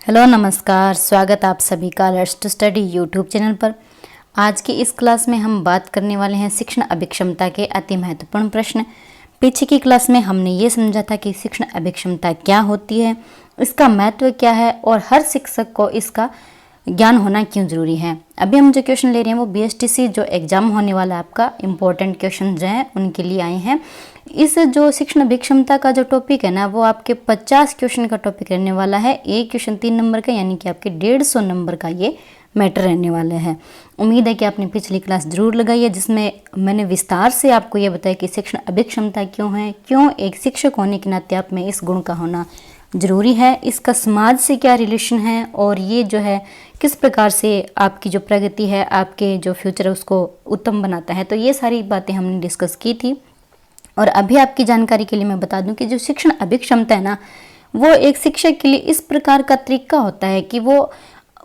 Hello नमस्कार, स्वागत आप सभी का let's to study YouTube channel पर। आज की इस क्लास में हम बात करने वाले हैं शिक्षण अभिक्षमता के अति महत्वपूर्ण प्रश्न। पीछे की क्लास में हमने ये समझा था कि शिक्षण अभिक्षमता क्या होती है, इसका महत्व क्या है और हर शिक्षक को इसका ज्ञान होना क्यों जरूरी है। अभी हम जो क्वेश्चन ले रहे हैं वो बीएसटीसी जो एग्जाम होने वाला है आपका इम्पोर्टेंट क्वेश्चन जो है उनके लिए आए हैं। इस जो शिक्षण अभिक्षमता का जो टॉपिक है ना वो आपके 50 क्वेश्चन का टॉपिक रहने वाला है। एक क्वेश्चन 3 नंबर का यानी कि आपके 150 नंबर का ये मैटर रहने वाला है। उम्मीद है कि आपने पिछली क्लास जरूर लगाई है जिसमें मैंने विस्तार से आपको ये बताया कि शिक्षण अभिक्षमता क्यों है, क्यों एक शिक्षक होने के नाते आप में इस गुण का होना जरूरी है, इसका समाज से क्या रिलेशन है और ये जो है किस प्रकार से आपकी जो प्रगति है, आपके जो फ्यूचर है उसको उत्तम बनाता है। तो ये सारी बातें हमने डिस्कस की थी। और अभी आपकी जानकारी के लिए मैं बता दूं कि जो शिक्षण अभिक्षमता है ना वो एक शिक्षक के लिए इस प्रकार का तरीका होता है कि वो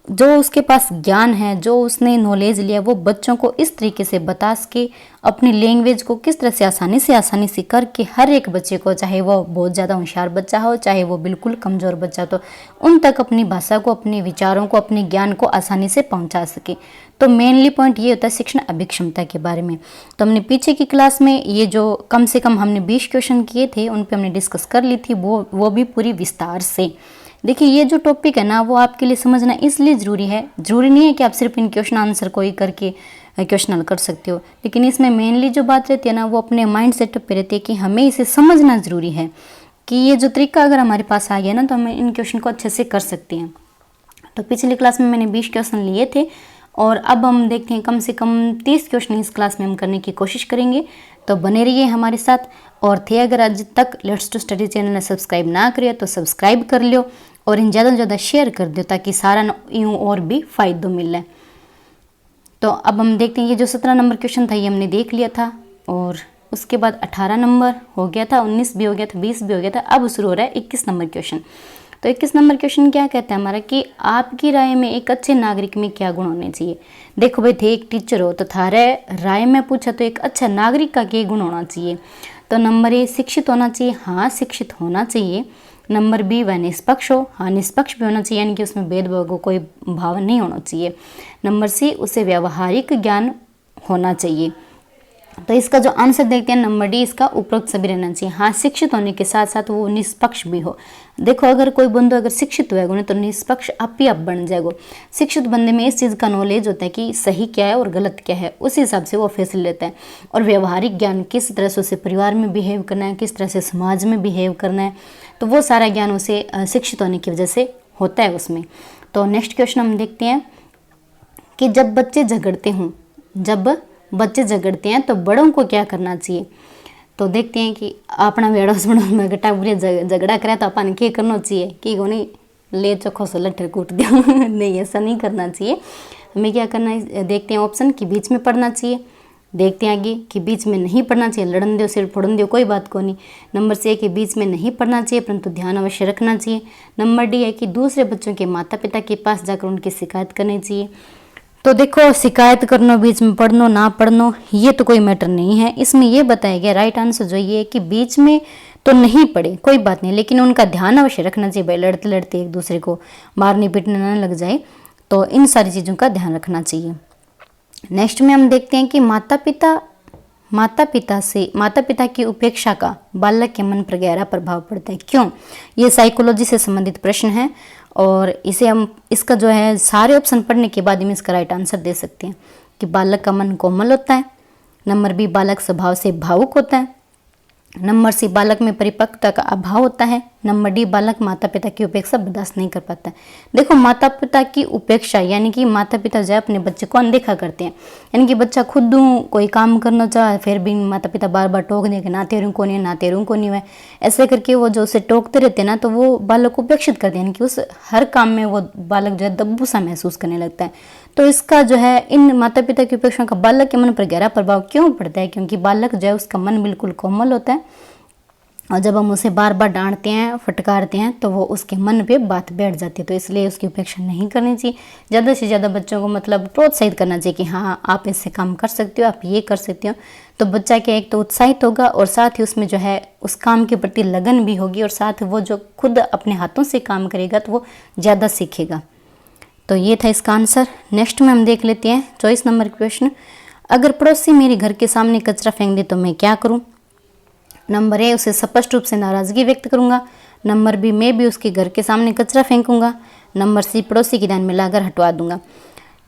जो उसके पास ज्ञान है, जो उसने नॉलेज लिया, वो बच्चों को इस तरीके से बता सके, अपनी लैंग्वेज को किस तरह से आसानी से करके हर एक बच्चे को, चाहे वो बहुत ज़्यादा होशियार बच्चा हो, चाहे वो बिल्कुल कमज़ोर बच्चा, तो उन तक अपनी भाषा को, अपने विचारों को, अपने ज्ञान को आसानी से पहुंचा सके। तो मेनली पॉइंट ये होता है शिक्षण अभिक्षमता के बारे में। तो हमने पीछे की क्लास में ये जो कम से कम हमने 20 क्वेश्चन किए थे उन पे हमने डिस्कस कर ली थी, वो भी पूरी विस्तार से। देखिए ये जो टॉपिक है ना वो आपके लिए समझना इसलिए ज़रूरी है, ज़रूरी नहीं है कि आप सिर्फ इन क्वेश्चन आंसर को ही करके क्वेश्चन हल कर सकते हो, लेकिन इसमें मेनली जो बात रहती है ना वो अपने माइंड सेटअप पे रहती है कि हमें इसे समझना ज़रूरी है कि ये जो तरीका अगर हमारे पास आ गया ना तो हम इन क्वेश्चन को अच्छे से कर सकते हैं। तो पिछली क्लास में मैंने 20 क्वेश्चन लिए थे और अब हम देखते हैं कम से कम 30 क्वेश्चन इस क्लास में हम करने की कोशिश करेंगे। तो बने रहिए हमारे साथ। और थे अगर आज तक लेट्स टू स्टडी चैनल ने सब्सक्राइब ना करिए तो सब्सक्राइब कर लो और इन ज़्यादा से ज़्यादा शेयर कर दो ताकि सारा यूँ और भी फ़ायदा मिले। तो अब हम देखते हैं ये जो 17 नंबर क्वेश्चन था ये हमने देख लिया था और उसके बाद 18 नंबर हो गया था, 19 भी हो गया था, 20 भी हो गया था। अब शुरू हो रहा है 21 नंबर क्वेश्चन। तो 21 नंबर क्वेश्चन क्या कहता है हमारा कि आपकी राय में एक अच्छे नागरिक में क्या गुण होने चाहिए। देखो भाई थे एक टीचर हो तो थारे राय में पूछा तो एक अच्छा नागरिक का क्या गुण होना चाहिए। तो नंबर ए शिक्षित होना चाहिए, हाँ शिक्षित होना चाहिए। नंबर बी वह निष्पक्ष हो, हाँ निष्पक्ष भी होना चाहिए यानी कि उसमें भेदभाव को कोई भाव नहीं होना चाहिए। नंबर सी उसे व्यावहारिक ज्ञान होना चाहिए। तो इसका जो आंसर देखते हैं नंबर डी, इसका उपरोक्त सभी रहना चाहिए। हाँ शिक्षित होने के साथ साथ वो निष्पक्ष भी हो। देखो अगर कोई बंदो अगर शिक्षित होएगा ना तो निष्पक्ष आप ही आप बन जाएगा। शिक्षित बंदे में इस चीज़ का नॉलेज होता है कि सही क्या है और गलत क्या है, उस हिसाब से वो फैसले लेता है। और व्यवहारिक ज्ञान किस तरह से उसे परिवार में बिहेव करना है, किस तरह से समाज में बिहेव करना है, तो वो सारा ज्ञान उसे शिक्षित होने की वजह से होता है उसमें। तो नेक्स्ट क्वेश्चन हम देखते हैं कि जब बच्चे झगड़ते हैं तो बड़ों को क्या करना चाहिए। तो देखते हैं कि अपना बेड़ोस में गटा बुरे झगड़ा करे तो अपन क्या करना चाहिए कि नहीं ले चोखो से लट्ठे कूट दिया नहीं, ऐसा नहीं करना चाहिए। हमें क्या करना है देखते हैं ऑप्शन कि बीच में पढ़ना चाहिए। देखते हैं आगे कि बीच में नहीं पढ़ना चाहिए, लड़न दो सिर फोड़न दो कोई बात को नहीं। नंबर सी है कि बीच में नहीं पढ़ना चाहिए परंतु ध्यान अवश्य रखना चाहिए। नंबर डी है कि दूसरे बच्चों के माता पिता के पास जाकर उनकी शिकायत करनी चाहिए। तो देखो शिकायत करना, बीच में पढ़ना ना पढ़ना ये तो कोई मैटर नहीं है, इसमें ये बताया गया राइट आंसर जो ये है कि बीच में तो नहीं पढ़े कोई बात नहीं, लेकिन उनका ध्यान अवश्य रखना चाहिए। भाई लड़ते लड़ते एक दूसरे को मारने पीटने ना लग जाए, तो इन सारी चीज़ों का ध्यान रखना चाहिए। नेक्स्ट में हम देखते हैं कि माता पिता की उपेक्षा का बालक के मन पर गहरा प्रभाव पड़ता है, क्यों। ये साइकोलॉजी से संबंधित प्रश्न है और इसे हम इसका जो है सारे ऑप्शन पढ़ने के बाद हम इसका राइट आंसर दे सकते हैं कि बालक का मन कोमल होता है। नंबर बी बालक स्वभाव से भावुक होता है। नंबर सी बालक में परिपक्वता का अभाव होता है। नंबर डी बालक माता पिता की उपेक्षा बर्दाश्त नहीं कर पाता है। देखो माता पिता की उपेक्षा यानी कि माता पिता जो है अपने बच्चे को अनदेखा करते हैं, यानी कि बच्चा खुद कोई काम करना चाहे फिर भी माता पिता बार बार टोक देंगे ना तेरू को नहीं है, ऐसे करके वो जो उसे टोकते रहते हैं ना तो वो बालक को उपेक्षित करते हैं, यानी कि उस हर काम में वो बालक जो है दब्बू सा महसूस करने लगता है। तो इसका जो है इन माता पिता की उपेक्षा का बालक के मन पर गहरा प्रभाव क्यों पड़ता है, क्योंकि बालक जो है उसका मन बिल्कुल कोमल होता है और जब हम उसे बार बार डांटते हैं, फटकारते हैं, तो वो उसके मन पे बात बैठ जाती है। तो इसलिए उसकी उपेक्षा नहीं करनी चाहिए। ज़्यादा से ज़्यादा बच्चों को मतलब प्रोत्साहित करना चाहिए कि हाँ आप इससे काम कर सकते हो, आप ये कर सकते हो। तो बच्चा क्या एक तो उत्साहित होगा और साथ ही उसमें जो है उस काम के प्रति लगन भी होगी, और साथ वो जो खुद अपने हाथों से काम करेगा तो वो ज़्यादा सीखेगा। तो ये था इसका आंसर। नेक्स्ट में हम देख लेते हैं 24 नंबर क्वेश्चन। अगर पड़ोसी मेरे घर के सामने कचरा फेंक दे तो मैं क्या करूँ? नंबर ए, उसे स्पष्ट रूप से नाराज़गी व्यक्त करूंगा। नंबर बी, मैं भी उसके घर के सामने कचरा फेंकूंगा। नंबर सी, पड़ोसी के ध्यान में लाकर हटवा दूंगा।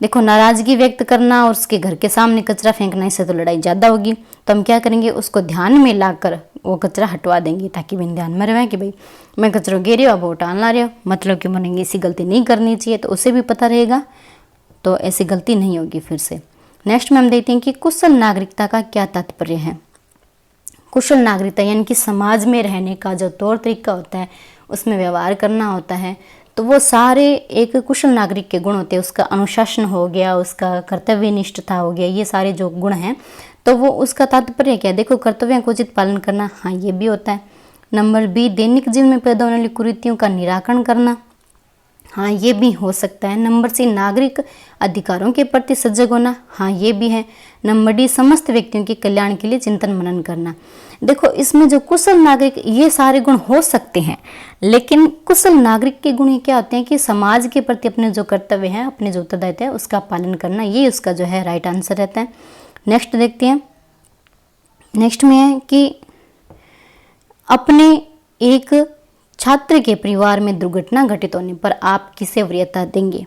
देखो, नाराज़गी व्यक्त करना और उसके घर के सामने कचरा फेंकना, इससे तो लड़ाई ज़्यादा होगी। तो हम क्या करेंगे, उसको ध्यान में लाकर वो कचरा हटवा देंगे, ताकि बिन ध्यान में रहे कि भाई मैं कचरा गिर रही हूँ, अब वो टाल ला रहे हो, मतलब कि मैंने ऐसी गलती नहीं करनी चाहिए, तो उसे भी पता रहेगा, तो ऐसी गलती नहीं होगी फिर से। नेक्स्ट में हम देखते हैं कि कुशल नागरिकता का क्या तात्पर्य है। कुशल नागरिकता यानी कि समाज में रहने का जो तौर तरीका होता है, उसमें व्यवहार करना होता है, तो वो सारे एक कुशल नागरिक के गुण होते हैं। उसका अनुशासन हो गया, उसका कर्तव्यनिष्ठता हो गया, ये सारे जो गुण हैं, तो वो उसका तात्पर्य क्या है? देखो, कर्तव्यों का उचित पालन करना, हाँ ये भी होता है। नंबर बी, दैनिक जीवन में पैदा होने वाली कुरीतियों का निराकरण करना, हाँ ये भी हो सकता है। नंबर सी, नागरिक अधिकारों के प्रति सजग होना, हाँ ये भी है। नंबर डी, समस्त व्यक्तियों के कल्याण के लिए चिंतन मनन करना। देखो, इसमें जो कुशल नागरिक, ये सारे गुण हो सकते हैं, लेकिन कुशल नागरिक के गुण क्या होते हैं कि समाज के प्रति अपने जो कर्तव्य हैं, अपने जो उत्तरदायित्व है, उसका पालन करना, ये उसका जो है राइट आंसर रहता है। नेक्स्ट देखते हैं। नेक्स्ट में है कि अपने एक छात्र के परिवार में दुर्घटना घटित होने पर आप किसे वरीयता देंगे?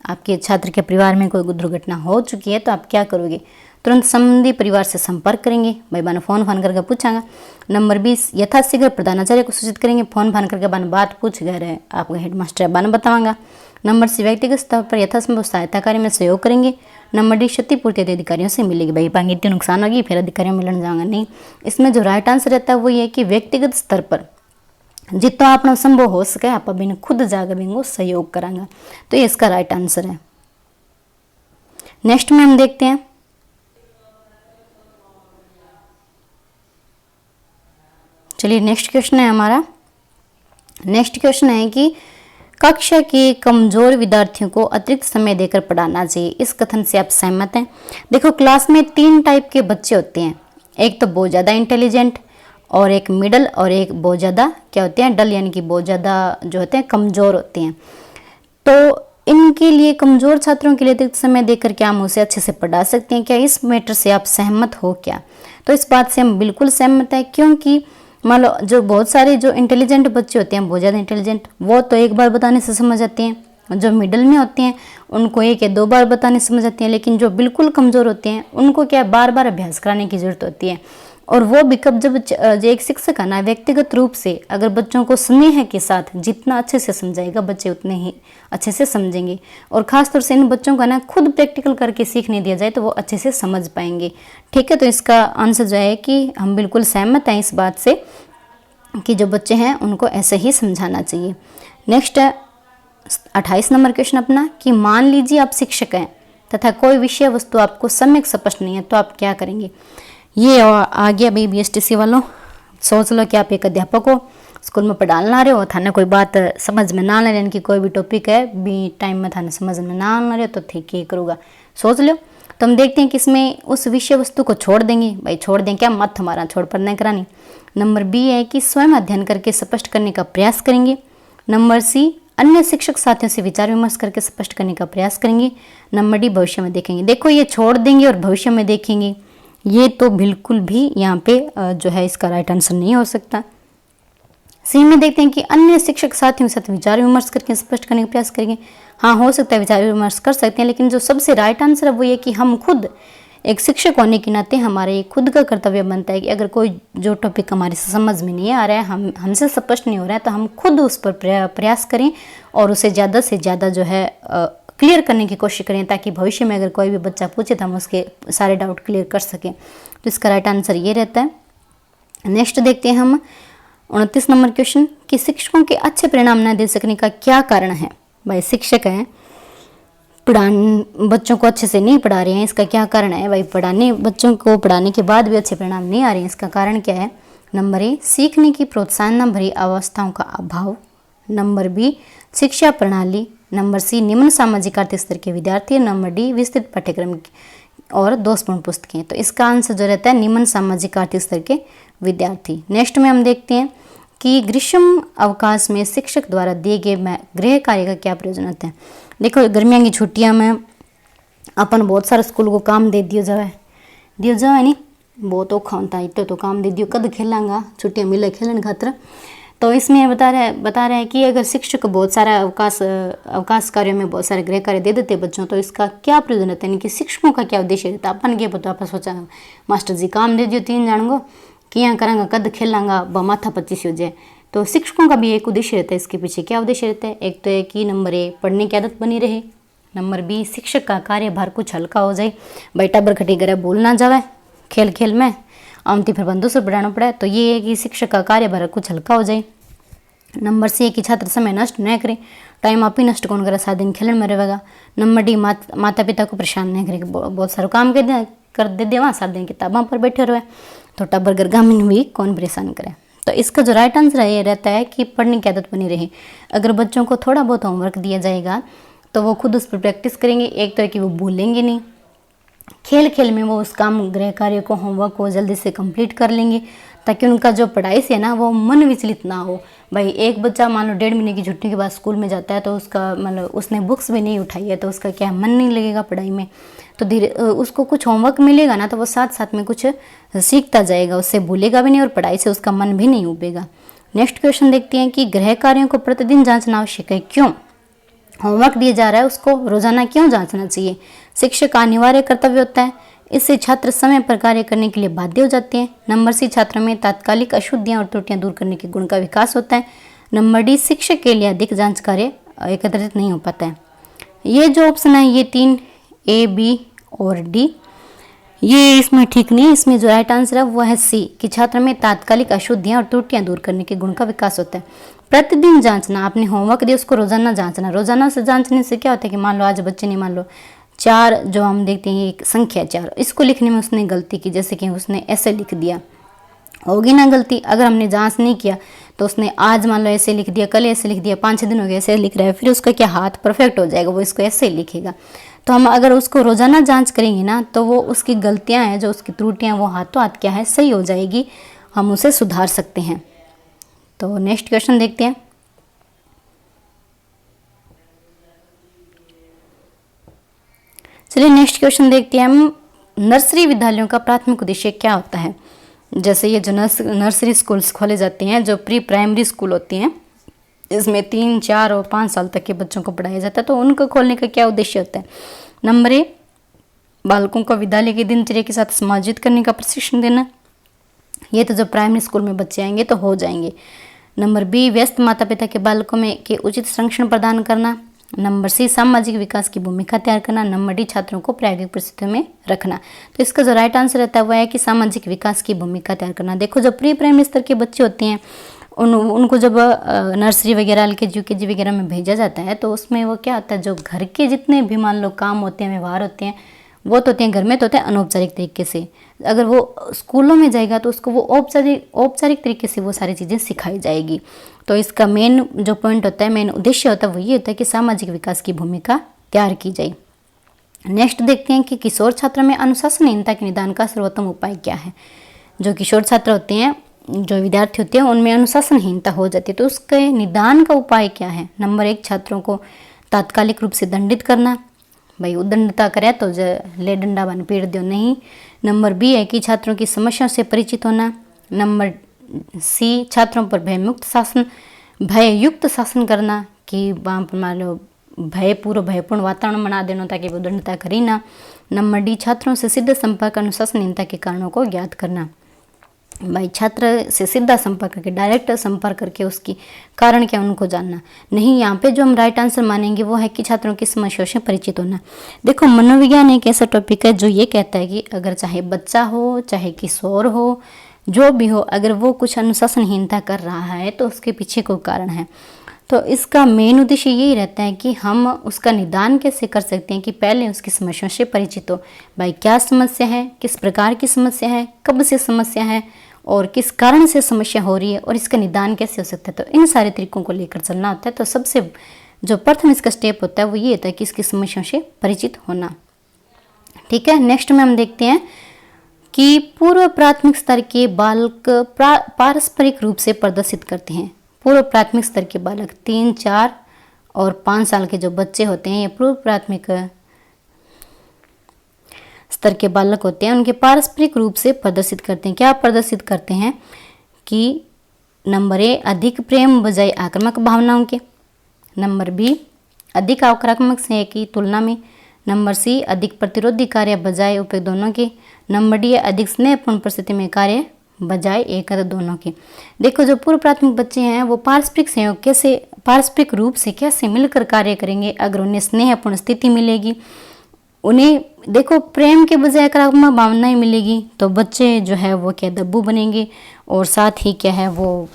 आपके छात्र के परिवार में कोई दुर्घटना हो चुकी है तो आप क्या करोगे? तुरंत संबंधी परिवार से संपर्क करेंगे, भाई बहन फोन करके पूछांगा। नंबर 20, यथाशीघ्र प्रधानाचार्य को सूचित करेंगे, फोन करके बन बात पूछ गए रहे, आपका हेडमास्टर बन बतावांगा। नंबर सी, व्यक्तिगत स्तर पर यथासंभव सहायता कार्य में सहयोग करेंगे। नंबर डी, क्षतिपूर्ति अधिकारियों से मिलेगी, भाई पाएंगे इतनी नुकसान होगी फिर अधिकारियों मिलने जाऊंगा नहीं। इसमें जो राइट आंसर रहता है वो ये कि व्यक्तिगत स्तर पर जितना अपना संभव हो सके आप अभी खुद जाकर भी सहयोग करांगा, तो ये इसका राइट आंसर है। नेक्स्ट में हम देखते हैं। चलिए नेक्स्ट क्वेश्चन है हमारा। नेक्स्ट क्वेश्चन है कि कक्षा के कमजोर विद्यार्थियों को अतिरिक्त समय देकर पढ़ाना चाहिए, इस कथन से आप सहमत हैं? देखो, क्लास में 3 टाइप के बच्चे होते हैं, एक तो बहुत ज़्यादा इंटेलिजेंट, और एक मिडल, और एक बहुत ज़्यादा क्या होते हैं, डल, यानी कि बहुत ज़्यादा जो होते हैं कमज़ोर होते हैं। तो इनके लिए, कमज़ोर छात्रों के लिए अतिरिक्त समय देकर क्या हम उसे अच्छे से पढ़ा सकते हैं क्या? इस मैटर से आप सहमत हो क्या? तो इस बात से हम बिल्कुल सहमत हैं, क्योंकि मान लो जो बहुत सारे जो इंटेलिजेंट बच्चे होते हैं, बहुत ज़्यादा इंटेलिजेंट, वो तो एक बार बताने से समझ जाते हैं। जो मिडल में होते हैं उनको 1 या 2 बार बताने से समझ जाती हैं, लेकिन जो बिल्कुल कमज़ोर होते हैं उनको क्या बार बार अभ्यास कराने की ज़रूरत होती है। और वो भी कब, जब एक शिक्षक है ना, व्यक्तिगत रूप से अगर बच्चों को स्नेह के साथ जितना अच्छे से समझाएगा, बच्चे उतने ही अच्छे से समझेंगे। और ख़ासतौर से इन बच्चों का ना खुद प्रैक्टिकल करके सीखने दिया जाए तो वो अच्छे से समझ पाएंगे। ठीक है, तो इसका आंसर जो है कि हम बिल्कुल सहमत हैं इस बात से कि जो बच्चे हैं उनको ऐसे ही समझाना चाहिए। नेक्स्ट है 28 नंबर क्वेश्चन अपना कि मान लीजिए आप शिक्षक हैं तथा कोई विषय वस्तु आपको सम्यक स्पष्ट नहीं है, तो आप क्या करेंगे? ये आ गया भाई BSTC वालों। सोच लो कि आप एक अध्यापक हो, स्कूल में पढ़ाना रहे हो, थाने कोई बात समझ में ना आ रही, यानी कि कोई भी टॉपिक है भी टाइम में थाने समझ में ना आ रहे हो, तो ठीक है करूँगा, सोच लो। तो हम देखते हैं कि इसमें उस विषय वस्तु को छोड़ देंगे, भाई छोड़ दें क्या, मत हमारा छोड़ पढ़ने करानी। नंबर बी है कि स्वयं अध्ययन करके स्पष्ट करने का प्रयास करेंगे। नंबर सी, अन्य शिक्षक साथियों से विचार विमर्श करके स्पष्ट करने का प्रयास करेंगे। नंबर डी, भविष्य में देखेंगे। देखो, ये छोड़ देंगे और भविष्य में देखेंगे, ये तो बिल्कुल भी यहाँ पे जो है इसका राइट आंसर नहीं हो सकता। सी में देखते हैं कि अन्य शिक्षक साथियों के साथ विचार विमर्श करके स्पष्ट करने का प्रयास करेंगे। हाँ, हो सकता है विचार विमर्श कर सकते हैं, लेकिन जो सबसे राइट आंसर है वो ये कि हम खुद एक शिक्षक होने के नाते हमारे खुद का कर्तव्य बनता है कि अगर कोई जो टॉपिक हमारे से समझ में नहीं आ रहा है, हमसे स्पष्ट नहीं हो रहा है, तो हम खुद उस पर प्रयास करें और उसे ज़्यादा से ज़्यादा जो है क्लियर करने की कोशिश करें, ताकि भविष्य में अगर कोई भी बच्चा पूछे तो हम उसके सारे डाउट क्लियर कर सकें। तो इसका राइट आंसर ये रहता है। नेक्स्ट देखते हैं हम 29 नंबर क्वेश्चन कि शिक्षकों के अच्छे परिणाम न दे सकने का क्या कारण है? भाई शिक्षक हैं, बच्चों को अच्छे से नहीं पढ़ा रहे हैं, इसका क्या कारण है? भाई बच्चों को पढ़ाने के बाद भी अच्छे परिणाम नहीं आ रहे हैं, इसका कारण क्या है? नंबर ए सीखने की प्रोत्साहन भरी अवस्थाओं का अभाव। नंबर बी शिक्षा प्रणाली। नंबर सी निम्न सामाजिक आर्थिक स्तर के विद्यार्थी। नंबर डी विस्तृत पाठ्यक्रम और दोषपूर्ण पुस्तकें। तो इसका आंसर जो रहता है निम्न सामाजिक आर्थिक स्तर के विद्यार्थी। नेक्स्ट में हम देखते हैं कि ग्रीष्म अवकाश में शिक्षक द्वारा दिए गए गृह कार्य का क्या प्रयोजन होता है। देखो गर्मियों की छुट्टियां में अपन बहुत सारे स्कूल को काम दे दियो जाए नहीं, बहुत औखा होता है, इतना तो काम दे दियो कद खेलांगा, छुट्टियां मिले खेलने खातर। तो इसमें बता रहे हैं कि अगर शिक्षक को बहुत सारा अवकाश कार्यों में बहुत सारे गृह कार्य दे देते बच्चों, तो इसका क्या प्रयोजन रहता है, यानी कि शिक्षकों का क्या उद्देश्य रहता है। अपन क्या पता, आप सोचा मास्टर जी काम दे दियो 3 जान को किया करांगा कद खेलांगा ब माथा 25 हो जाए। तो शिक्षकों का भी एक उद्देश्य रहता है, इसके पीछे क्या उद्देश्य रहता है। एक तो है कि नंबर ए पढ़ने की आदत बनी रहे। नंबर बी शिक्षक का कार्यभार कुछ हल्का हो जाए, बैठा बरखटी करे भूल ना जाए खेल खेल में, आमती फिर बंदों से पढ़ाना पड़े, तो ये है कि शिक्षक का कार्यभार कुछ हल्का हो जाए। नंबर सी है कि छात्र समय नष्ट न करे, टाइम आप ही नष्ट कौन करे, 7 दिन खेलने में रहेगा। नंबर डी माता पिता को परेशान नहीं करे, बहुत सारा काम कर दे वहाँ 7 दिन किताबों पर बैठे रहे, तो टब्बर गर्गामिन भी कौन परेशान करे। तो इसका जो राइट आंसर है ये रहता है कि पढ़ने की आदत बनी रहे। अगर बच्चों को थोड़ा बहुत होमवर्क दिया जाएगा तो वो खुद उस पर प्रैक्टिस करेंगे, एक तो है कि वो भूलेंगे नहीं, खेल खेल में वो उस काम गृह कार्य को होमवर्क को जल्दी से कंप्लीट कर लेंगे, ताकि उनका जो पढ़ाई से ना वो मन विचलित ना हो। भाई एक बच्चा मान लो 1.5 महीने की छुट्टी के बाद स्कूल में जाता है, तो उसका मतलब उसने बुक्स भी नहीं उठाई है, तो उसका क्या मन नहीं लगेगा पढ़ाई में, तो धीरे उसको कुछ होमवर्क मिलेगा ना, तो वो साथ साथ में कुछ सीखता जाएगा, उससे भूलेगा भी नहीं और पढ़ाई से उसका मन भी नहीं उबेगा। नेक्स्ट क्वेश्चन देखते हैं कि गृह कार्यों को प्रतिदिन जांचना आवश्यक है, क्यों। होमवर्क दिया जा रहा है उसको रोजाना क्यों जांचना चाहिए। शिक्षक का अनिवार्य कर्तव्य होता है, इससे छात्र समय पर कार्य करने के लिए बाध्य हो जाते हैं। नंबर सी छात्रों में तात्कालिक अशुद्धियां और त्रुटियां दूर करने के गुण का विकास होता है। नंबर डी शिक्षक के लिए अधिक जांच कार्य एकत्रित नहीं हो पाता है। ये जो ऑप्शन है ये 3 ए बी और डी ये इसमें ठीक नहीं है। इसमें जो राइट आंसर है वो है सी कि छात्र में तात्कालिक अशुद्धियां और त्रुटियां दूर करने के गुण का विकास होता है। प्रतिदिन जांचना, आपने होमवर्क दिया उसको रोजाना जांचना। रोजाना से जांचने से क्या होता है कि मान लो आज बच्चे ने मान लो 4 जो हम देखते हैं एक संख्या 4, इसको लिखने में उसने गलती की, जैसे कि उसने ऐसे लिख दिया, होगी ना गलती। अगर हमने जांच नहीं किया तो उसने आज मान लो ऐसे लिख दिया, कल ऐसे लिख दिया, 5-6 दिन हो गए ऐसे लिख रहा है, फिर उसका क्या हाथ परफेक्ट हो जाएगा, वो इसको ऐसे लिखेगा। तो हम अगर उसको रोजाना जांच करेंगे ना, तो वो उसकी गलतियां हैं जो उसकी त्रुटियां वो हाथों हाथ क्या है सही हो जाएगी, हम उसे सुधार सकते हैं। तो नेक्स्ट क्वेश्चन देखते हैं। चलिए नेक्स्ट क्वेश्चन देखते हैं हम। नर्सरी विद्यालयों का प्राथमिक उद्देश्य क्या होता है। जैसे ये जो नर्सरी स्कूल्स खोले जाते हैं, जो प्री प्राइमरी स्कूल होती हैं, इसमें 3, 4 और 5 साल तक के बच्चों को पढ़ाया जाता है, तो उनको खोलने का क्या उद्देश्य होता है। नंबर ए बालकों को विद्यालय की दिनचर्या के साथ समायोजित करने का प्रशिक्षण देना, ये तो जब प्राइमरी स्कूल में बच्चे आएंगे तो हो जाएंगे। नंबर बी व्यस्त माता पिता के बालकों में के उचित संरक्षण प्रदान करना। नंबर सी सामाजिक विकास की भूमिका तैयार करना। नंबर डी छात्रों को प्रायोगिक परिस्थितियों में रखना। तो इसका जो राइट आंसर रहता है वो है कि सामाजिक विकास की भूमिका तैयार करना। देखो जो प्री प्राइमरी स्तर के बच्चे होते हैं उनको जब नर्सरी वगैरह एलकेजी यूकेजी वगैरह में भेजा जाता है, तो उसमें वो क्या होता है, जो घर के जितने भी मान लो काम होते हैं, व्यवहार होते हैं, वो तो होते हैं घर में, तो होते हैं अनौपचारिक तरीके से। अगर वो स्कूलों में जाएगा तो उसको वो औपचारिक तरीके से वो सारी चीज़ें सिखाई जाएगी। तो इसका मेन जो पॉइंट होता है, मेन उद्देश्य होता है वो ये होता है कि सामाजिक विकास की भूमिका तैयार की जाए। नेक्स्ट देखते हैं कि किशोर छात्रों में अनुशासनहीनता के निदान का सर्वोत्तम उपाय क्या है। जो किशोर छात्र होते हैं, जो विद्यार्थी होते हैं, उनमें अनुशासनहीनता हो जाती है, तो उसके निदान का उपाय क्या है। नंबर 1 छात्रों को तात्कालिक रूप से दंडित करना, भाई उद्दंडता करे तो ले डंडा बन पीट दो नहीं। नंबर बी है कि छात्रों की समस्याओं से परिचित होना। नंबर सी छात्रों पर भययुक्त शासन करना, कि मान लो भयपूर्ण वातावरण बना देना ताकि वो उद्दंडता करी ना। नंबर डी छात्रों से सीधे संपर्क अनुशासनहीनता के कारणों को ज्ञात करना, भाई छात्र से सीधा संपर्क करके, डायरेक्ट संपर्क करके उसकी कारण क्या उनको जानना नहीं। यहाँ पे जो हम राइट आंसर मानेंगे वो है कि छात्रों की समस्याओं से परिचित होना। देखो मनोविज्ञान एक ऐसा टॉपिक है जो ये कहता है कि अगर चाहे बच्चा हो चाहे किशोर हो, जो भी हो, अगर वो कुछ अनुशासनहीनता कर रहा है तो उसके पीछे कोई कारण है। तो इसका मेन उद्देश्य यही रहता है कि हम उसका निदान कैसे कर सकते हैं कि पहले उसकी समस्याओं से परिचित हो, भाई क्या समस्या है, किस प्रकार की समस्या है, कब से समस्या है, और किस कारण से समस्या हो रही है और इसका निदान कैसे हो सकता है। तो इन सारे तरीकों को लेकर चलना होता है। तो सबसे जो प्रथम इसका स्टेप होता है वो ये होता है कि इसकी समस्याओं से परिचित होना। ठीक है, नेक्स्ट में हम देखते हैं कि पूर्व प्राथमिक स्तर के बालक पारस्परिक रूप से प्रदर्शित करते हैं। पूर्व प्राथमिक स्तर के बालक 3, 4 और 5 साल के जो बच्चे होते हैं, ये पूर्व प्राथमिक स्तर के बालक होते हैं, उनके पारस्परिक रूप से प्रदर्शित करते हैं। क्या प्रदर्शित करते हैं कि नंबर ए अधिक प्रेम बजाय आक्रामक भावनाओं के, नंबर बी अधिक आक्रामक स्नेह की तुलना में, नंबर सी अधिक प्रतिरोधी कार्य बजाय उपयुक्त दोनों के, नंबर डी अधिक स्नेहपूर्ण परिस्थिति में कार्य बजाय एक दोनों के। देखो जो पूर्व प्राथमिक बच्चे हैं वो पारस्परिक सहयोग कैसे, पारस्परिक रूप से कैसे मिलकर कार्य करेंगे अगर उन्हें स्नेहपूर्ण स्थिति मिलेगी, उन्हें देखो प्रेम के बजाय आक्रामक भावनाएं मिलेगी, तो बच्चे जो है वो क्या दब्बू बनेंगे और साथ ही क्या है वो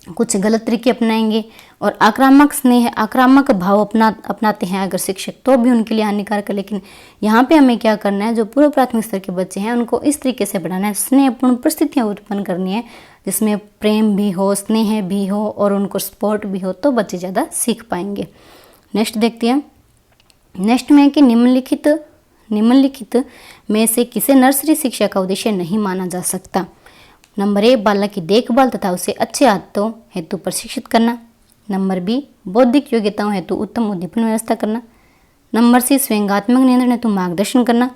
कुछ गलत तरीके अपनाएंगे और आक्रामक स्नेह, आक्रामक भाव अपनाते हैं अगर शिक्षक, तो भी उनके लिए हानिकारक है। लेकिन यहाँ पे हमें क्या करना है, जो पूर्व प्राथमिक स्तर के बच्चे हैं उनको इस तरीके से बढ़ाना है, स्नेहपूर्ण परिस्थितियाँ उत्पन्न करनी है जिसमें प्रेम भी हो, स्नेह भी हो और उनको सपोर्ट भी हो, तो बच्चे ज़्यादा सीख पाएंगे। नेक्स्ट देखते हैं, नेक्स्ट में है कि निम्नलिखित में से किसे नर्सरी शिक्षा का उद्देश्य नहीं माना जा सकता। नंबर ए बालक की देखभाल तथा उसे अच्छे आदतों हेतु प्रशिक्षित करना, नंबर बी बौद्धिक योग्यताओं हेतु उत्तम उद्दीपन व्यवस्था करना, नंबर सी स्वयंगात्मक नियंत्रण हेतु मार्गदर्शन करना,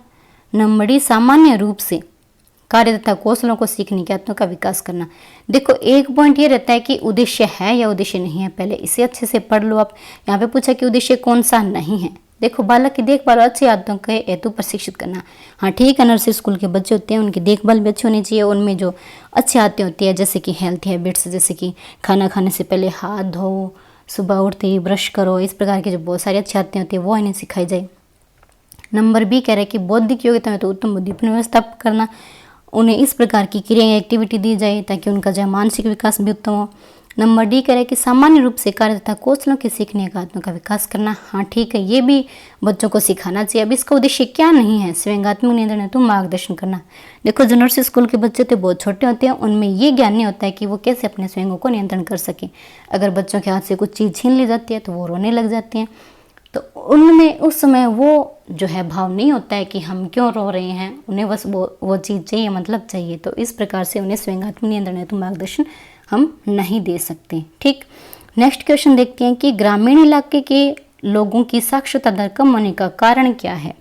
नंबर डी सामान्य रूप से कार्य तथा कौशलों को सीखने की आदतों का विकास करना। देखो एक पॉइंट ये रहता है कि उद्देश्य है या उद्देश्य नहीं है, पहले इसे अच्छे से पढ़ लो आप। यहाँ पे पूछा कि उद्देश्य कौन सा नहीं है। देखो बालक की देखभाल अच्छी आदतों के हेतु प्रशिक्षित करना, हाँ ठीक है, नर्सरी स्कूल के बच्चे होते हैं उनकी देखभाल भी अच्छी होनी चाहिए, उनमें जो अच्छी आदतें होती है जैसे कि हेल्थ हैबिट्स, जैसे कि खाना खाने से पहले हाथ धो, सुबह उठते ही ब्रश करो, इस प्रकार की जो बहुत सारी अच्छी आदतें होती है वो इन्हें सिखाई जाए। नंबर बी कह रहे हैं कि बौद्धिक योग्यता में तो उत्तम उद्दीपन व्यवस्था करना, उन्हें इस प्रकार की क्रिया एक्टिविटी दी जाए ताकि उनका जो मानसिक विकास भी उत्तम हो। नंबर डी कह रहे हैं कि सामान्य रूप से कार्य तथा कौशलों के सीखने का आत्मा का विकास करना, हाँ ठीक है, ये भी बच्चों को सिखाना चाहिए। अब इसका उद्देश्य क्या नहीं है, स्वयंगात्मक नियंत्रण हेतु मार्गदर्शन करना। देखो जो नर्सरी स्कूल के बच्चे होते हैं बहुत छोटे होते हैं, उनमें ये ज्ञान नहीं होता है कि वो कैसे अपने स्वयं को नियंत्रण कर सके। अगर बच्चों के हाथ से कुछ चीज़ छीन ली जाती है तो वो रोने लग जाते हैं, तो उनमें उस समय वो जो है भाव नहीं होता है कि हम क्यों रो रहे हैं, उन्हें बस वो चीज़ चाहिए, मतलब चाहिए। तो इस प्रकार से उन्हें स्वयंगात्मक नियंत्रण हेतु मार्गदर्शन हम नहीं दे सकते। ठीक, नेक्स्ट क्वेश्चन देखते हैं कि ग्रामीण इलाके के लोगों की साक्षरता दर कम होने का कारण क्या है।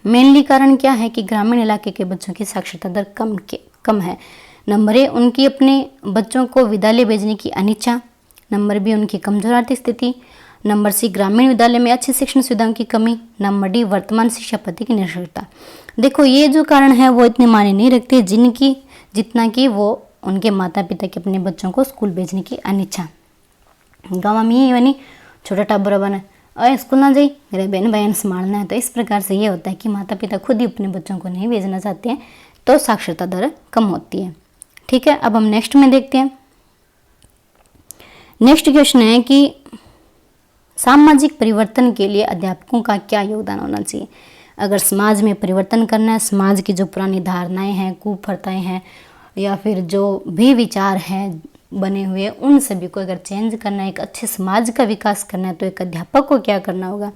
मेनली कारण क्या है कि ग्रामीण इलाके के बच्चों की साक्षरता दर कम है। नंबर ए उनकी अपने बच्चों को विद्यालय भेजने की अनिच्छा, नंबर बी उनकी कमजोर आर्थिक स्थिति, नंबर सी ग्रामीण विद्यालय में अच्छी शिक्षण सुविधाओं की कमी, नंबर डी वर्तमान शिक्षा पद्धति की निरक्षरता। देखो ये जो कारण है वो इतने मायने नहीं रखते जितना कि वो उनके माता पिता के अपने बच्चों को स्कूल भेजने की अनिच्छा। गाँव में ये बनी छोटा टाबर बना और स्कूल ना जाई, मेरे बहन बहन संभालना है। तो इस प्रकार से ये होता है कि माता पिता खुद ही अपने बच्चों को नहीं भेजना चाहते हैं, तो साक्षरता दर कम होती है। ठीक है, अब हम नेक्स्ट में देखते हैं। नेक्स्ट क्वेश्चन है कि सामाजिक परिवर्तन के लिए अध्यापकों का क्या योगदान होना चाहिए। अगर समाज में परिवर्तन करना है, समाज की जो पुरानी धारणाएं हैं, कुप्रथाएं हैं या फिर जो भी विचार हैं बने हुए, उन सभी को अगर चेंज करना है, एक अच्छे समाज का विकास करना है, तो एक अध्यापक को क्या करना होगा।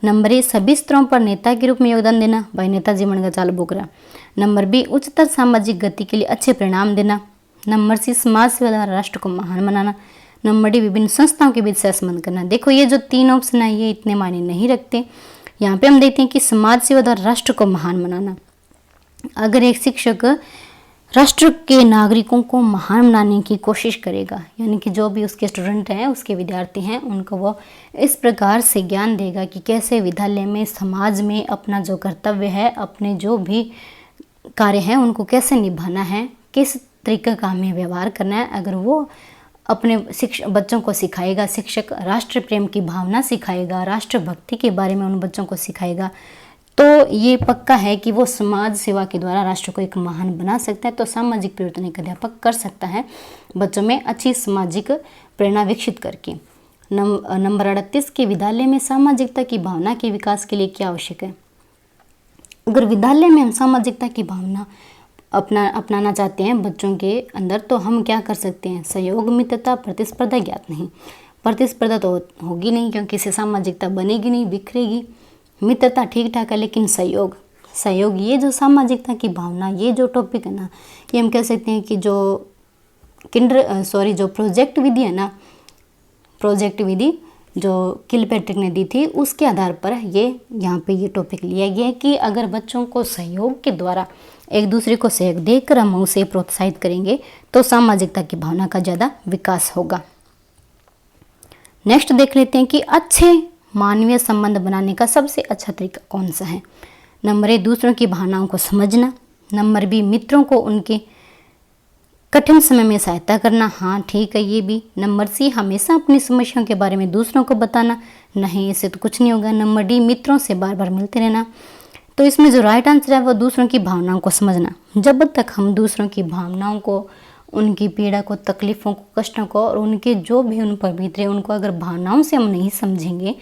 नंबर ए सभी स्तरों पर नेता के रूप में योगदान देना, भाई नेताजी मन का चाल बोकरा। नंबर बी उच्चतर सामाजिक गति के लिए अच्छे परिणाम देना। नंबर सी समाज सेवा द्वारा राष्ट्र को महान बनाना। नंबर डी विभिन्न संस्थाओं के बीच सहसंबंध करना। देखो ये जो 3 ऑप्शन है ये इतने मायने नहीं रखते। यहाँ पे हम देखते हैं कि समाज सेवा द्वारा राष्ट्र को महान बनाना। अगर एक शिक्षक राष्ट्र के नागरिकों को महान बनाने की कोशिश करेगा, यानी कि जो भी उसके स्टूडेंट हैं, उसके विद्यार्थी हैं, उनको वो इस प्रकार से ज्ञान देगा कि कैसे विद्यालय में, समाज में अपना जो कर्तव्य है, अपने जो भी कार्य हैं उनको कैसे निभाना है, किस तरीके का हमें व्यवहार करना है। अगर वो अपने बच्चों को सिखाएगा, शिक्षक राष्ट्र प्रेम की भावना सिखाएगा, राष्ट्रभक्ति के बारे में उन बच्चों को सिखाएगा, तो ये पक्का है कि वो समाज सेवा के द्वारा राष्ट्र को एक महान बना सकता है। तो सामाजिक परिवर्तन एक अध्यापक कर सकता है बच्चों में अच्छी सामाजिक प्रेरणा विकसित करके। नंबर 38 के विद्यालय में सामाजिकता की भावना के विकास के लिए क्या आवश्यक है। अगर विद्यालय में हम सामाजिकता की भावना अपनाना चाहते हैं बच्चों के अंदर, तो हम क्या कर सकते हैं? सहयोग, मित्रता, प्रतिस्पर्धा ज्ञात नहीं। प्रतिस्पर्धा तो होगी नहीं क्योंकि इससे सामाजिकता बनेगी नहीं, बिखरेगी। मित्रता ठीक ठाक है, लेकिन सहयोग ये जो सामाजिकता की भावना, ये जो टॉपिक है ना, ये हम कह सकते हैं कि जो जो प्रोजेक्ट विधि है ना, प्रोजेक्ट विधि जो किलपैट्रिक ने दी थी, उसके आधार पर ये यहाँ पे ये टॉपिक लिया गया है कि अगर बच्चों को सहयोग के द्वारा एक दूसरे को सहयोग देकर हम उसे प्रोत्साहित करेंगे तो सामाजिकता की भावना का ज़्यादा विकास होगा। नेक्स्ट देख लेते हैं कि अच्छे मानवीय संबंध बनाने का सबसे अच्छा तरीका कौन सा है। नंबर ए, दूसरों की भावनाओं को समझना। नंबर बी, मित्रों को उनके कठिन समय में सहायता करना। हाँ ठीक है, ये भी। नंबर सी, हमेशा अपनी समस्याओं के बारे में दूसरों को बताना। नहीं, इससे तो कुछ नहीं होगा। नंबर डी, मित्रों से बार बार मिलते रहना। तो इसमें जो राइट आंसर है वो दूसरों की भावनाओं को समझना। जब तक हम दूसरों की भावनाओं को, उनकी पीड़ा को, तकलीफ़ों को, कष्टों को और उनके जो भी उन पर बीत रहे उनको अगर भावनाओं से हम नहीं समझेंगे,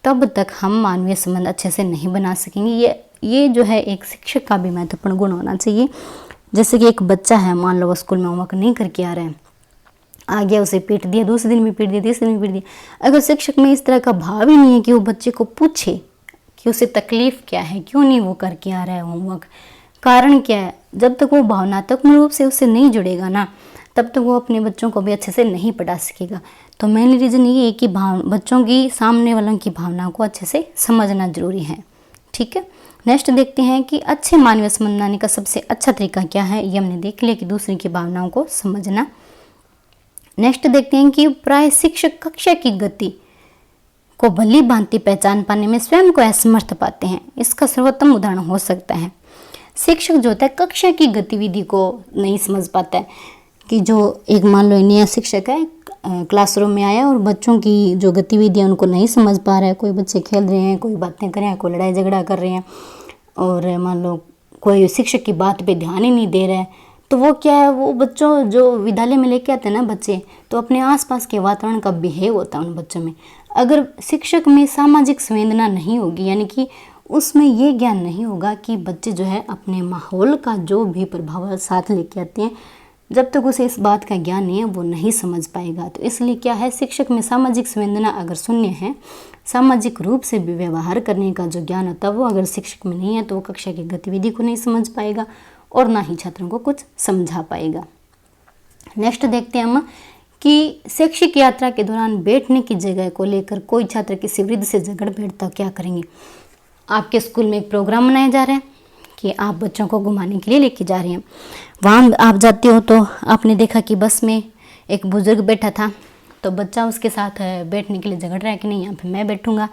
तब तक हम मानवीय संबंध अच्छे से नहीं बना सकेंगे। ये जो है एक शिक्षक का भी महत्वपूर्ण गुण होना चाहिए। जैसे कि एक बच्चा है, मान लो वो स्कूल में होमवर्क नहीं करके आ रहा है, आ गया, उसे पीट दिया, दूसरे दिन भी पीट दिया, तीसरे दिन भी पीट दिया। अगर शिक्षक में इस तरह का भाव ही नहीं है कि वो बच्चे को पूछे कि उसे तकलीफ़ क्या है, क्यों नहीं वो करके आ रहा है होमवर्क, कारण क्या है, जब तक वो भावनात्मक रूप से उससे नहीं जुड़ेगा ना, तब तक वो अपने बच्चों को भी अच्छे से नहीं पढ़ा सकेगा। तो मेनली रीज़न ये है कि बच्चों की, सामने वालों की भावनाओं को अच्छे से समझना जरूरी है। ठीक है, नेक्स्ट देखते हैं कि अच्छे मानवीय संबंध बनाने का सबसे अच्छा तरीका क्या है। ये हमने देख लिया कि दूसरे की भावनाओं को समझना। नेक्स्ट देखते हैं कि प्राय शिक्षक कक्षा की गति को भली भांति पहचान पाने में स्वयं को असमर्थ पाते हैं। इसका सर्वोत्तम उदाहरण हो सकता है, शिक्षक जो होता है कक्षा की गतिविधि को नहीं समझ पाता है। कि जो एक मान लो नया शिक्षक है, क्लासरूम में आया और बच्चों की जो गतिविधियाँ उनको नहीं समझ पा रहा है। कोई बच्चे खेल रहे हैं, कोई बातें कर रहे हैं, कोई लड़ाई झगड़ा कर रहे हैं, और मान लो कोई शिक्षक की बात पे ध्यान ही नहीं दे रहा है, तो वो क्या है, वो बच्चों जो विद्यालय में लेके आते हैं ना बच्चे, तो अपने आसपास के वातावरण का बिहेव होता है उन बच्चों में। अगर शिक्षक में सामाजिक संवेदना नहीं होगी, यानी कि उसमें ये ज्ञान नहीं होगा कि बच्चे जो है अपने माहौल का जो भी प्रभाव साथ लेके आते हैं, जब तक उसे इस बात का ज्ञान नहीं है वो नहीं समझ पाएगा। तो इसलिए क्या है, शिक्षक में सामाजिक संवेदना अगर शून्य है, सामाजिक रूप से भी व्यवहार करने का जो ज्ञान होता है वो अगर शिक्षक में नहीं है, तो वो कक्षा की गतिविधि को नहीं समझ पाएगा और ना ही छात्रों को कुछ समझा पाएगा। नेक्स्ट देखते हैं हम कि शैक्षिक यात्रा के दौरान बैठने की जगह को लेकर कोई छात्र किसी वृद्ध से झगड़ बैठता क्या करेंगे। आपके स्कूल में एक प्रोग्राम मनाया जा रहा है कि आप बच्चों को घुमाने के लिए लेके जा रहे हैं। वहाँ आप जाते हो तो आपने देखा कि बस में एक बुजुर्ग बैठा था, तो बच्चा उसके साथ बैठने के लिए झगड़ रहा है कि नहीं यहाँ पे मैं बैठूंगा।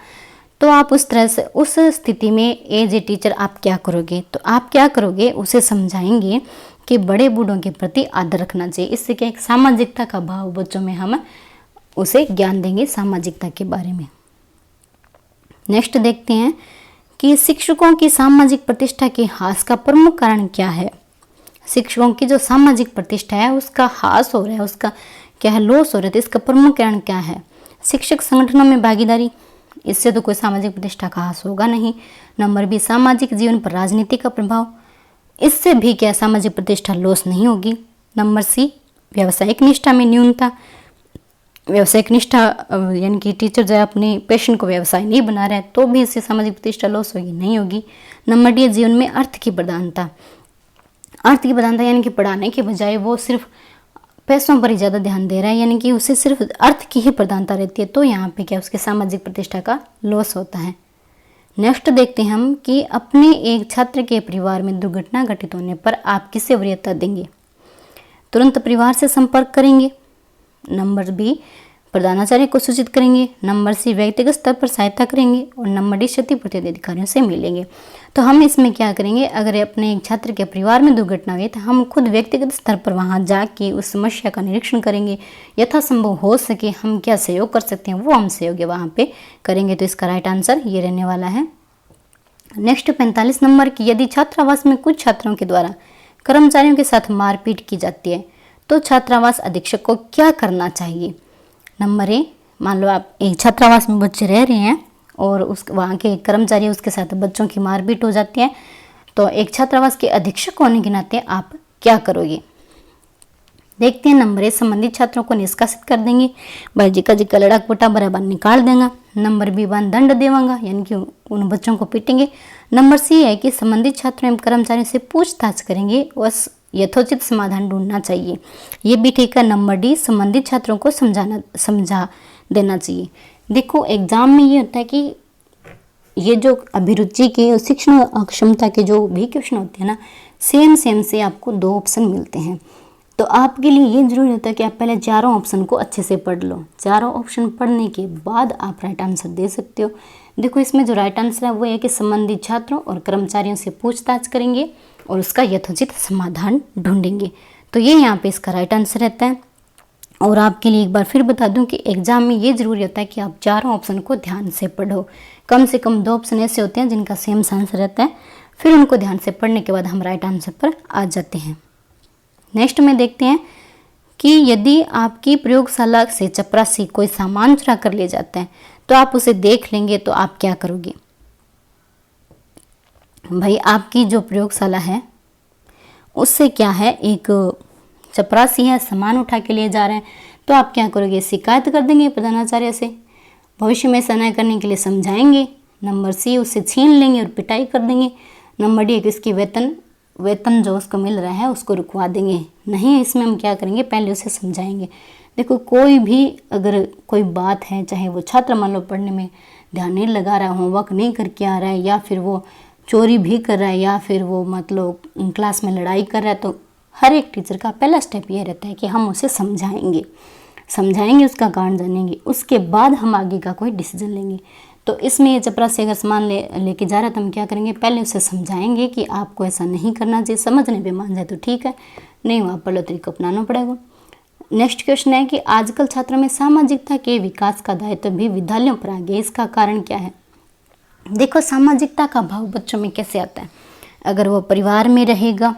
तो आप उस तरह से, उस स्थिति में एज ए टीचर आप क्या करोगे, तो आप क्या करोगे, उसे समझाएंगे कि बड़े बूढ़ों के प्रति आदर रखना चाहिए। इससे क्या, एक सामाजिकता का भाव बच्चों में हम उसे ज्ञान देंगे सामाजिकता के बारे में। नेक्स्ट देखते हैं कि शिक्षकों की सामाजिक प्रतिष्ठा के ह्रास का प्रमुख कारण क्या है। शिक्षकों की जो सामाजिक प्रतिष्ठा है उसका ह्रास हो रहा है, उसका क्या है, लॉस हो रहा है, तो इसका प्रमुख कारण क्या है। शिक्षक संगठनों में भागीदारी, इससे तो कोई सामाजिक प्रतिष्ठा का ह्रास होगा नहीं। नंबर बी, सामाजिक जीवन पर राजनीति का प्रभाव, इससे भी क्या सामाजिक प्रतिष्ठा लॉस नहीं होगी। नंबर सी, व्यावसायिक निष्ठा में न्यूनता, व्यावसायिक निष्ठा यानी कि टीचर जो है अपने पैशन को व्यवसाय नहीं बना रहा है तो भी इससे सामाजिक प्रतिष्ठा लॉस होगी, नहीं होगी। नंबर डी, जीवन में अर्थ की प्रधानता, अर्थ की प्रधानता यानी कि पढ़ाने के बजाय वो सिर्फ पैसों पर ही ज़्यादा ध्यान दे रहा है, यानी कि उसे सिर्फ अर्थ की ही प्रधानता रहती है, तो यहाँ पे क्या उसके सामाजिक प्रतिष्ठा का लॉस होता है। नेक्स्ट देखते हैं हम कि अपने एक छात्र के परिवार में दुर्घटना घटित होने पर आप किसे वरीयता देंगे। तुरंत परिवार से संपर्क करेंगे। नंबर बी, प्रधानाचार्य को सूचित करेंगे। नंबर सी, व्यक्तिगत स्तर पर सहायता करेंगे। और नंबर डी, क्षतिपूर्ति अधिकारियों से मिलेंगे। तो हम इसमें क्या करेंगे, अगर अपने एक छात्र के परिवार में दुर्घटना हुई तो हम खुद व्यक्तिगत स्तर पर वहां जाके उस समस्या का निरीक्षण करेंगे, यथासंभव हो सके हम क्या सहयोग कर सकते हैं वो हम सहयोग वहाँ पे करेंगे। तो इसका राइट आंसर ये रहने वाला है। नेक्स्ट 45 नंबर की, यदि छात्रावास में कुछ छात्रों के द्वारा कर्मचारियों के साथ मारपीट की जाती है तो छात्रावास अधीक्षक को क्या करना चाहिए। नंबर ए, मान लो आप एक छात्रावास में बच्चे रह रहे हैं और उस वहाँ के कर्मचारी उसके साथ बच्चों की मारपीट हो जाती है, तो एक छात्रावास के अधीक्षक होने के नाते आप क्या करोगे। देखते हैं। नंबर ए, संबंधित छात्रों को निष्कासित कर देंगे, बाजी का जी का लड़ाक पटा बराबर निकाल देगा। नंबर बी, वन दंड देवांगा, यानी कि उन बच्चों को पीटेंगे। नंबर सी है कि संबंधित छात्रों एवं कर्मचारियों से पूछताछ करेंगे और यथोचित समाधान ढूंढना चाहिए, ये भी ठीक है। नंबर डी, संबंधित छात्रों को समझा देना चाहिए। देखो एग्जाम में ये होता है कि ये जो अभिरुचि के और शिक्षण अक्षमता के जो भी क्वेश्चन होते हैं ना, सेम से आपको 2 ऑप्शन मिलते हैं। तो आपके लिए ये जरूरी होता है कि आप पहले चारों ऑप्शन को अच्छे से पढ़ लो। चारों ऑप्शन पढ़ने के बाद आप राइट आंसर दे सकते हो। देखो इसमें जो राइट आंसर है वो है कि संबंधित छात्रों और कर्मचारियों से पूछताछ करेंगे और उसका यथोचित समाधान ढूंढेंगे। तो ये यहाँ पे इसका राइट आंसर रहता है। और आपके लिए एक बार फिर बता दूं कि एग्जाम में ये जरूरी होता है कि आप चारों ऑप्शन को ध्यान से पढ़ो। कम से कम 2 ऑप्शन ऐसे होते हैं जिनका सेम आंसर रहता है, फिर उनको ध्यान से पढ़ने के बाद हम राइट आंसर पर आ जाते हैं। नेक्स्ट में देखते हैं कि यदि आपकी प्रयोगशाला से चपरासी कोई सामान चुरा कर ले जाता है तो आप उसे देख लेंगे तो आप क्या करोगे। भाई आपकी जो प्रयोगशाला है उससे क्या है, एक चपरासी है सामान उठा के लिए जा रहे हैं, तो आप क्या करोगे, शिकायत कर देंगे प्रधानाचार्य से, भविष्य में ऐसा न करने के लिए समझाएंगे। नंबर सी, उससे छीन लेंगे और पिटाई कर देंगे। नंबर डी, इसकी वेतन जो उसको मिल रहा है उसको रुकवा देंगे। नहीं, इसमें हम क्या करेंगे, पहले उसे समझाएंगे। देखो कोई भी अगर कोई बात है, चाहे वो छात्र मान लो पढ़ने में ध्यान नहीं लगा रहा है, होमवर्क नहीं करके आ रहा है, या फिर वो चोरी भी कर रहा है, या फिर वो मतलब क्लास में लड़ाई कर रहा है, तो हर एक टीचर का पहला स्टेप ये रहता है कि हम उसे समझाएंगे, उसका कारण जानेंगे, उसके बाद हम आगे का कोई डिसीजन लेंगे। तो इसमें ये चपरासी अगर सामान लेके जा रहा है तो हम क्या करेंगे, पहले उसे समझाएंगे कि आपको ऐसा नहीं करना चाहिए। समझने पे मान जाए तो ठीक है, नहीं वहाँ पर तरीका अपनाना पड़ेगा। नेक्स्ट क्वेश्चन है कि आजकल छात्रों में सामाजिकता के विकास का दायित्व भी विद्यालयों पर आ गया, इसका कारण क्या है। देखो सामाजिकता का भाव बच्चों में कैसे आता है, अगर वो परिवार में रहेगा,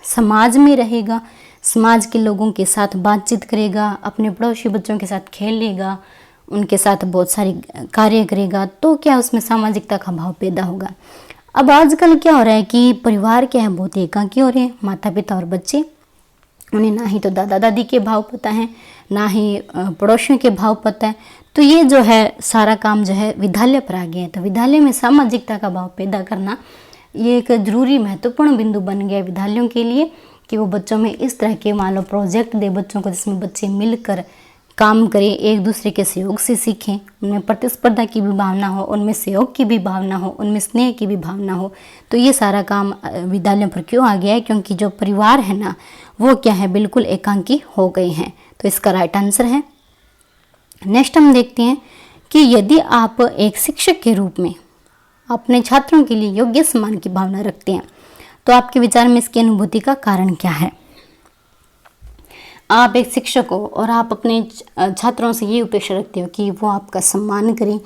समाज में रहेगा, समाज के लोगों के साथ बातचीत करेगा, अपने पड़ोसी बच्चों के साथ खेलेगा, उनके साथ बहुत सारे कार्य करेगा, तो क्या उसमें सामाजिकता का भाव पैदा होगा। अब आजकल क्या हो रहा है कि परिवार क्या है, बहुत एकाकी हो रहे हैं, माता पिता और बच्चे, उन्हें ना ही तो दादा दादी के भाव पता है, ना ही पड़ोसियों के भाव पता है। तो ये जो है सारा काम जो है विद्यालय पर आ गया है। तो विद्यालय में सामाजिकता का भाव पैदा करना ये एक जरूरी महत्वपूर्ण बिंदु बन गया विद्यालयों के लिए, कि वो बच्चों में इस तरह के मान लो प्रोजेक्ट दे बच्चों को, जिसमें बच्चे मिलकर काम करें, एक दूसरे के सहयोग से सीखें, उनमें प्रतिस्पर्धा की भी भावना हो, उनमें सहयोग की भी भावना हो, उनमें स्नेह की भी भावना हो। तो ये सारा काम विद्यालयों पर क्यों आ गया है, क्योंकि जो परिवार है ना वो क्या है, बिल्कुल एकांकी हो गए हैं। तो इसका राइट आंसर है। नेक्स्ट हम देखते हैं कि यदि आप एक शिक्षक के रूप में अपने छात्रों के लिए योग्य सम्मान की भावना रखते हैं तो आपके विचार में इसकी अनुभूति का कारण क्या है। आप एक शिक्षक हो और आप अपने छात्रों से ये अपेक्षा रखते हो कि वो आपका सम्मान करें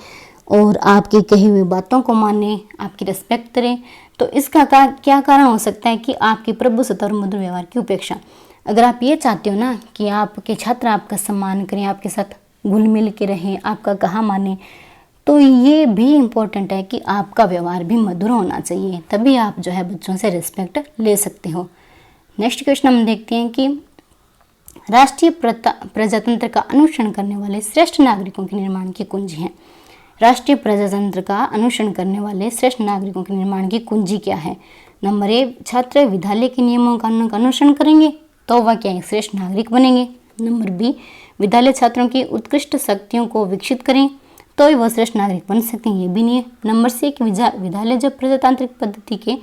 और आपकी कही हुई बातों को माने, आपकी रिस्पेक्ट करें। तो इसका क्या कारण हो सकता है कि आपकी प्रभुसत्ता और मधुर व्यवहार की उपेक्षा। अगर आप ये चाहते हो ना कि आपके छात्र आपका सम्मान करें, आपके साथ घुल मिल के रहें, आपका कहा माने, तो ये भी इम्पोर्टेंट है कि आपका व्यवहार भी मधुर होना चाहिए, तभी आप जो है बच्चों से रिस्पेक्ट ले सकते हो। नेक्स्ट क्वेश्चन हम देखते हैं कि राष्ट्रीय प्रजातंत्र का अनुसरण करने वाले श्रेष्ठ नागरिकों के निर्माण की कुंजी है। राष्ट्रीय प्रजातंत्र का अनुसरण करने वाले श्रेष्ठ नागरिकों के निर्माण की कुंजी क्या है। नंबर ए, छात्र विद्यालय के नियमों कानूनों का अनुसरण करेंगे तो वह क्या श्रेष्ठ नागरिक बनेंगे। नंबर बी, विद्यालय छात्रों की उत्कृष्ट शक्तियों को विकसित करें तो ही वह श्रेष्ठ नागरिक बन सकते हैं, ये भी नहीं है। नंबर सी, कि विद्यालय जब प्रजातांत्रिक पद्धति के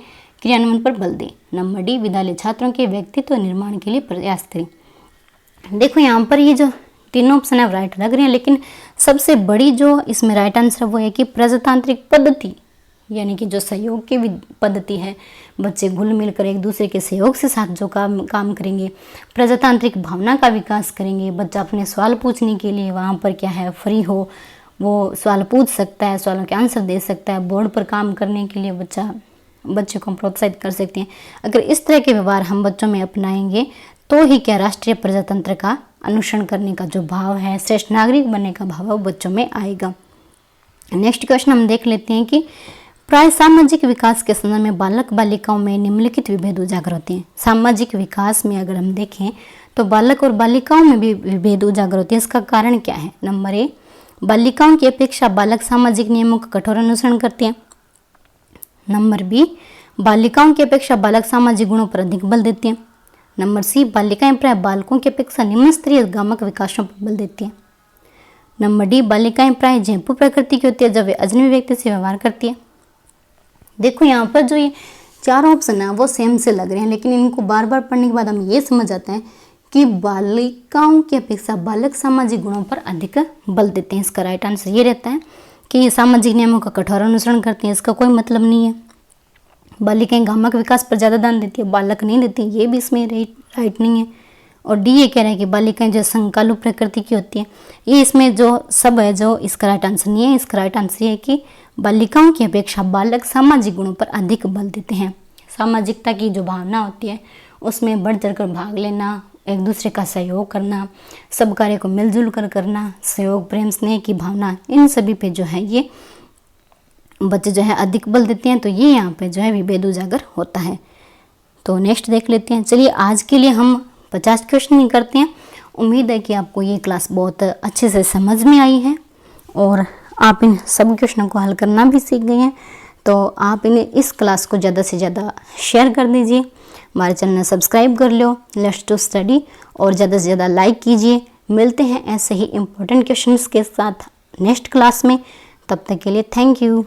क्रियान्वयन पर बल दे। नंबर डी, विद्यालय छात्रों के व्यक्तित्व निर्माण के लिए प्रयास करें। देखो यहाँ पर ये जो तीनों ऑप्शन है राइट लग रहे हैं, लेकिन सबसे बड़ी जो इसमें राइट आंसर वो है कि प्रजातांत्रिक पद्धति, यानी कि जो सहयोग की पद्धति है, बच्चे घुल मिलकर एक दूसरे के सहयोग से साथ जो काम करेंगे, प्रजातांत्रिक भावना का विकास करेंगे। बच्चा अपने सवाल पूछने के लिए वहाँ पर क्या है फ्री हो, वो सवाल पूछ सकता है, सवालों के आंसर दे सकता है, बोर्ड पर काम करने के लिए बच्चे को प्रोत्साहित कर सकते हैं। अगर इस तरह के व्यवहार हम बच्चों में अपनाएंगे तो ही क्या राष्ट्रीय प्रजातंत्र का अनुसरण करने का जो भाव है, श्रेष्ठ नागरिक बनने का भाव बच्चों में आएगा। नेक्स्ट क्वेश्चन हम देख लेते हैं कि प्राय सामाजिक विकास के संदर्भ में बालक बालिकाओं में निम्नलिखित विभेद उजागर होते हैं। सामाजिक विकास में अगर हम देखें तो बालक और बालिकाओं में भी विभेद उजागर होते हैं। इसका कारण क्या है? नंबर ए, बालिकाओं की अपेक्षा बालक सामाजिक नियमों का कठोर अनुसरण करते हैं। नंबर बी, बालिकाओं की अपेक्षा बालक सामाजिक गुणों पर अधिक बल देते हैं। नंबर सी, बालिकाएं प्राय बालकों की अपेक्षा निम्न स्तरीय गामक विकासों पर बल देती हैं। नंबर डी, बालिकाएं प्राय जैंपू प्रकृति की होती है जब वे अजनबी व्यक्ति से व्यवहार करती है। देखो यहाँ पर जो ये चार ऑप्शन है वो सेम से लग रहे हैं, लेकिन इनको बार बार पढ़ने के बाद हम ये समझ आते हैं कि बालिकाओं की अपेक्षा बालक सामाजिक गुणों पर अधिक बल देते हैं। इसका राइट आंसर ये रहता है कि ये सामाजिक नियमों का कठोर अनुसरण करते हैं। इसका कोई मतलब नहीं है। बालिकाएं गामक विकास पर ज़्यादा ध्यान देती है, बालक नहीं देती, ये भी इसमें राइट नहीं है। और डी ये कह रहा है कि बालिकाएं जो संकालु प्रकृति की होती है, ये इसमें जो सब है जो इसका राइट आंसर नहीं है। इसका राइट आंसर ये है कि बालिकाओं की अपेक्षा बालक सामाजिक गुणों पर अधिक बल देते हैं। सामाजिकता की जो भावना होती है उसमें बढ़ चढ़कर भाग लेना, एक दूसरे का सहयोग करना, सब कार्य को मिलजुल कर करना, सहयोग, प्रेम, स्नेह की भावना, इन सभी पे जो है ये बच्चे जो है अधिक बल देते हैं। तो ये यहाँ पे जो है विभेद उजागर होता है। तो नेक्स्ट देख लेते हैं। चलिए आज के लिए हम 50 क्वेश्चन ही करते हैं। उम्मीद है कि आपको ये क्लास बहुत अच्छे से समझ में आई है और आप इन सब क्वेश्चनों को हल करना भी सीख गए हैं। तो आप इन्हें इस क्लास को ज़्यादा से ज़्यादा शेयर कर दीजिए, हमारे चैनल सब्सक्राइब कर लो लेट्स टू स्टडी, और ज़्यादा से ज़्यादा लाइक कीजिए। मिलते हैं ऐसे ही इम्पोर्टेंट क्वेश्चंस के साथ नेक्स्ट क्लास में। तब तक के लिए थैंक यू।